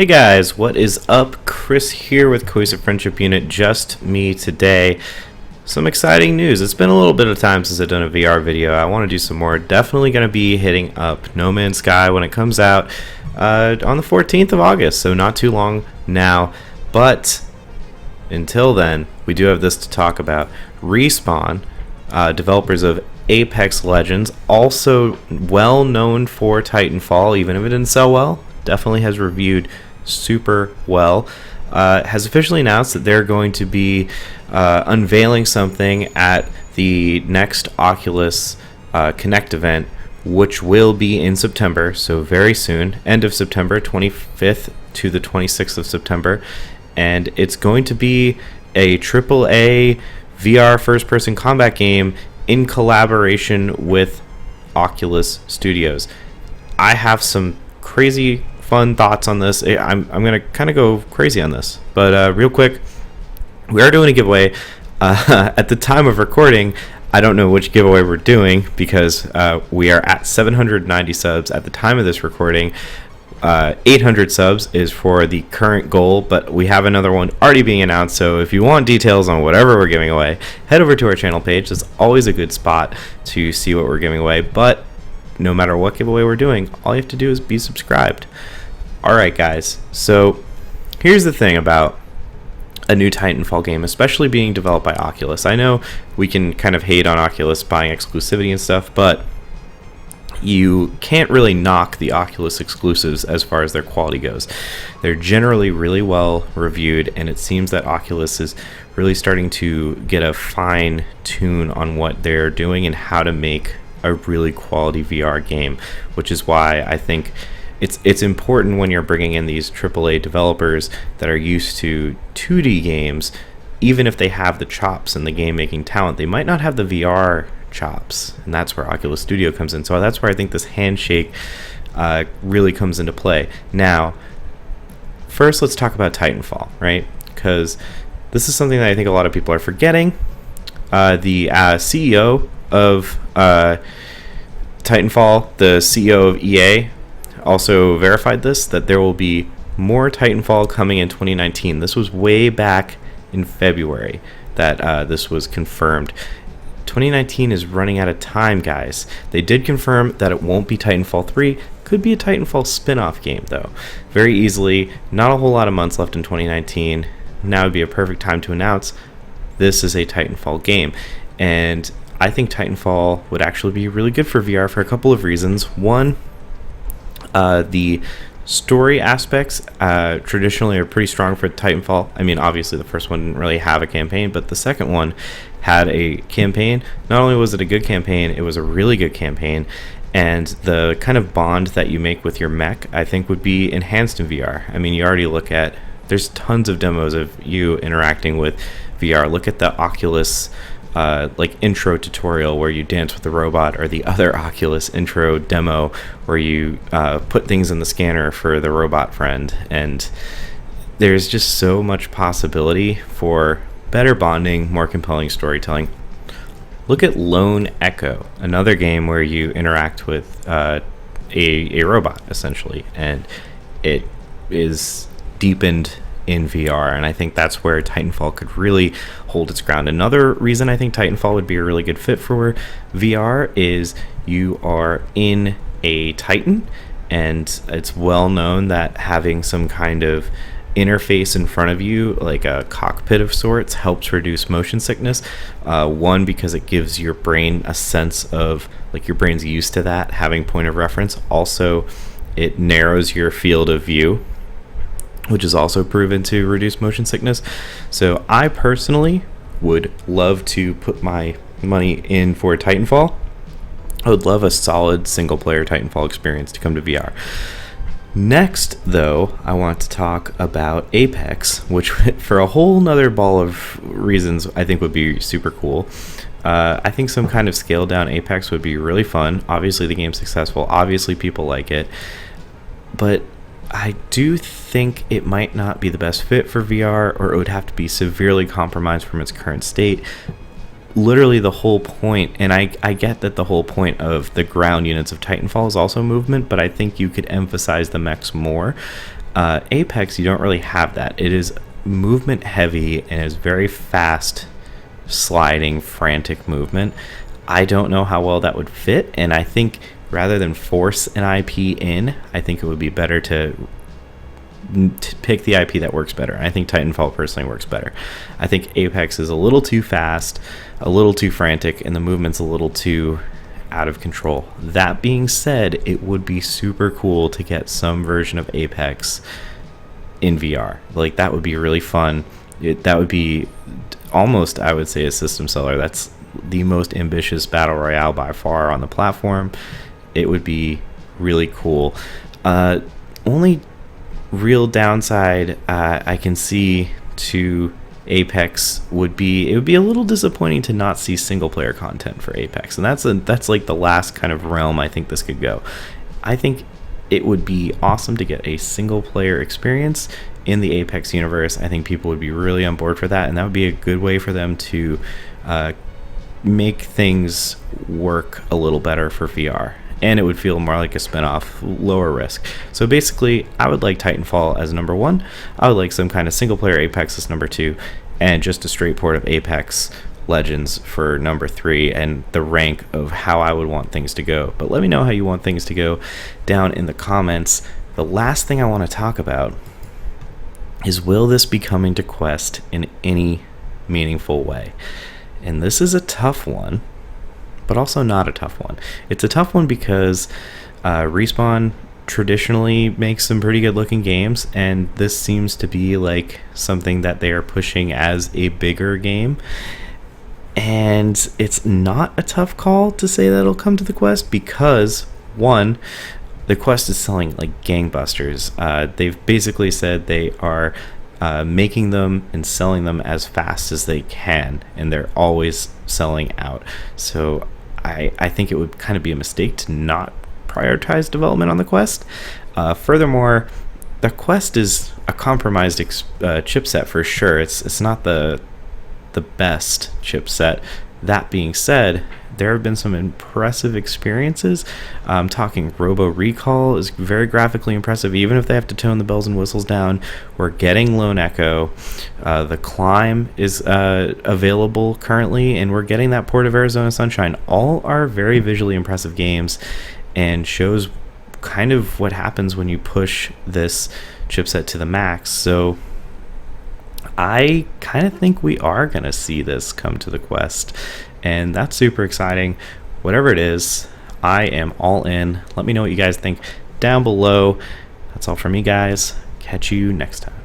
Hey guys, what is up? Chris here with Cohesive Friendship Unit, just me today. Some exciting news. It's been a little bit of time since I've done a VR video. I want to do some more. Definitely going to be hitting up No Man's Sky when it comes out on the 14th of August, so not too long now. But until then, we do have this to talk about. Respawn, developers of Apex Legends, also well known for Titanfall, even if it didn't sell well. Definitely has reviewed super well, has officially announced that they're going to be unveiling something at the next Oculus Connect event, which will be in September, so very soon, end of September, 25th to the 26th of September, and it's going to be a AAA VR first-person combat game in collaboration with Oculus Studios. I have some crazy fun thoughts on this. I'm gonna kind of go crazy on this, but real quick, we are doing a giveaway. At the time of recording, I don't know which giveaway we're doing because we are at 790 subs at the time of this recording. 800 subs is for the current goal, but we have another one already being announced, so if you want details on whatever we're giving away, head over to our channel page. That's always a good spot to see what we're giving away, but no matter what giveaway we're doing, all you have to do is be subscribed. Alright guys, so here's the thing about a new Titanfall game, especially being developed by Oculus. I know we can kind of hate on Oculus buying exclusivity and stuff, but you can't really knock the Oculus exclusives as far as their quality goes. They're generally really well reviewed, and it seems that Oculus is really starting to get a fine tune on what they're doing and how to make a really quality VR game, which is why I think it's important when you're bringing in these AAA developers that are used to 2D games. Even if they have the chops and the game making talent, they might not have the VR chops, and that's where Oculus Studio comes in. So that's where I think this handshake really comes into play. Now, first let's talk about Titanfall, right? Because this is something that I think a lot of people are forgetting. The CEO of Titanfall, the CEO of EA, also verified this, that there will be more Titanfall coming in 2019. This was way back in February that this was confirmed. 2019 is running out of time, guys. They did confirm that it won't be Titanfall 3. Could be a Titanfall spin-off game, though. Very easily. Not a whole lot of months left in 2019. Now would be a perfect time to announce this is a Titanfall game. And I think Titanfall would actually be really good for VR for a couple of reasons. One, the story aspects traditionally are pretty strong for Titanfall. I mean, obviously the first one didn't really have a campaign, but the second one had a campaign. Not only was it a good campaign, it was a really good campaign, and the kind of bond that you make with your mech, I think, would be enhanced in VR. I mean, you already look at, there's tons of demos of you interacting with VR. Look at the Oculus like intro tutorial where you dance with the robot, or the other Oculus intro demo where you put things in the scanner for the robot friend, and there's just so much possibility for better bonding, more compelling storytelling. Look at Lone Echo, another game where you interact with a robot essentially, and it is deepened in VR, and I think that's where Titanfall could really hold its ground. Another reason I think Titanfall would be a really good fit for VR is you are in a Titan, and it's well known that having some kind of interface in front of you, like a cockpit of sorts, helps reduce motion sickness. One, because it gives your brain a sense of, like, your brain's used to that, having point of reference. Also, it narrows your field of view, which is also proven to reduce motion sickness. So I personally would love to put my money in for Titanfall. I would love a solid single-player Titanfall experience to come to VR. Next, though, I want to talk about Apex, which for a whole nother ball of reasons I think would be super cool. I think some kind of scaled-down Apex would be really fun. Obviously, the game's successful. Obviously, people like it. But I do think it might not be the best fit for VR, or it would have to be severely compromised from its current state. Literally the whole point, and I get that the whole point of the ground units of Titanfall is also movement, but I think you could emphasize the mechs more. Apex, you don't really have that. It is movement heavy and is very fast, sliding, frantic movement. I don't know how well that would fit, and I think rather than force an IP in, I think it would be better to pick the IP that works better. I think Titanfall personally works better. I think Apex is a little too fast, a little too frantic, and the movement's a little too out of control. That being said, it would be super cool to get some version of Apex in VR. Like, that would be really fun. That would be almost, I would say, a system seller. That's the most ambitious battle royale by far on the platform. It would be really cool. Only real downside I can see to Apex would be, it would be a little disappointing to not see single player content for Apex, and that's like the last kind of realm I think this could go. I think it would be awesome to get a single player experience in the Apex universe. I think people would be really on board for that, and that would be a good way for them to make things work a little better for VR. And it would feel more like a spin-off, lower risk. So basically, I would like Titanfall as number 1. I would like some kind of single-player Apex as number 2, and just a straight port of Apex Legends for number 3, and the rank of how I would want things to go. But let me know how you want things to go down in the comments. The last thing I want to talk about is, will this be coming to Quest in any meaningful way? And this is a tough one, but also not a tough one. It's a tough one because Respawn traditionally makes some pretty good looking games, and this seems to be like something that they are pushing as a bigger game. And it's not a tough call to say that it'll come to the Quest because, one, the Quest is selling like gangbusters. They've basically said they are making them and selling them as fast as they can, and they're always selling out. So I think it would kind of be a mistake to not prioritize development on the Quest. Furthermore, the Quest is a compromised chipset for sure. It's not the best chipset. That being said, there have been some impressive experiences. Talking Robo Recall is very graphically impressive, even if they have to tone the bells and whistles down. We're getting Lone Echo. The Climb is available currently, and we're getting that port of Arizona Sunshine. All are very visually impressive games, and shows kind of what happens when you push this chipset to the max. So I kind of think we are going to see this come to the Quest, and that's super exciting. Whatever it is, I am all in. Let me know what you guys think down below. That's all from me, guys. Catch you next time.